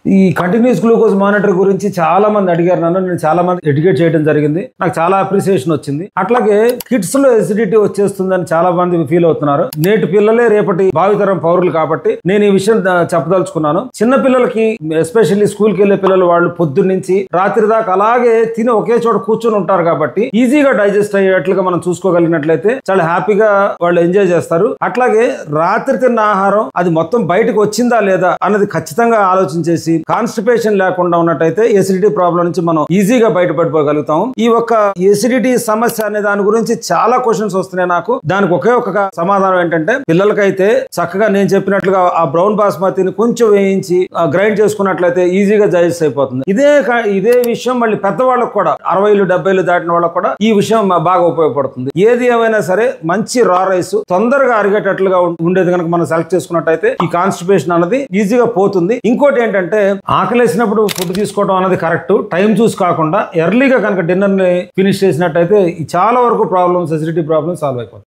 ఈ continuous glucose monitor గురించి చాలా మంది అడిగారు నన్ను. నేను చాలా మంది ఎడ్యుకేట్ చేయడం జరిగింది. నాకు చాలా అప్రిసియేషన్ వచ్చింది. అట్లాగే కిడ్స్ లో ఎసిడిటీ వచ్చేస్తుందని చాలా మంది ఫీల్ అవుతున్నారు. నేటి పిల్లలే రేపటి భావితరం పౌరులు కాబట్టి నేను ఈ విషయం చెప్పదలుచుకున్నాను. చిన్న పిల్లలకి ఎస్పెషల్లీ స్కూల్కి వెళ్లే పిల్లలు వాళ్ళు పొద్దున్నుంచి రాత్రి దాకా అలాగే తిని ఒకే చోట కూర్చొని ఉంటారు కాబట్టి ఈజీగా డైజెస్ట్ అయ్యేట్లుగా మనం చూసుకోగలిగినట్లయితే చాలా హ్యాపీగా వాళ్ళు ఎంజాయ్ చేస్తారు. అట్లాగే రాత్రి తిన్న ఆహారం అది మొత్తం బయటకు వచ్చిందా లేదా అన్నది ఖచ్చితంగా ఆలోచించేసి కాన్స్టిపేషన్ లేకుండా ఉన్నట్టయితే ఎసిడిటీ ప్రాబ్లం నుంచి మనం ఈజీగా బయటపడిపోగలుగుతాం. ఈ ఒక్క ఎసిడిటీ సమస్య అనే దాని గురించి చాలా క్వశ్చన్స్ వస్తున్నాయి నాకు. దానికి ఒకే ఒక సమాధానం ఏంటంటే పిల్లలకైతే చక్కగా నేను చెప్పినట్లుగా ఆ బ్రౌన్ బాస్మతిని కొంచెం వేయించి గ్రైండ్ చేసుకున్నట్లయితే ఈజీగా డైజెస్ట్ అయిపోతుంది. ఇదే విషయం మళ్ళీ పెద్దవాళ్ళకు కూడా 60 70 దాటిన వాళ్ళకు కూడా ఈ విషయం బాగా ఉపయోగపడుతుంది. ఏది ఏమైనా సరే మంచి రా రైస్ తొందరగా అరిగేటట్లుగా ఉండేది కనుక మనం సెలెక్ట్ చేసుకున్నట్టయితే ఈ కాన్స్టిపేషన్ అన్నది ఈజీగా పోతుంది. ఇంకోటి ఏంటంటే ఆకలేసినప్పుడు ఫుడ్ తీసుకోవడం అనేది కరెక్ట్, టైం చూసి కాకుండా ఎర్లీగా కనుక డిన్నర్ ని ఫినిష్ చేసినట్టయితే చాలా వరకు ప్రాబ్లమ్స్, ఎసిడిటీ ప్రాబ్లమ్స్ సాల్వ్ అయిపోతాయి.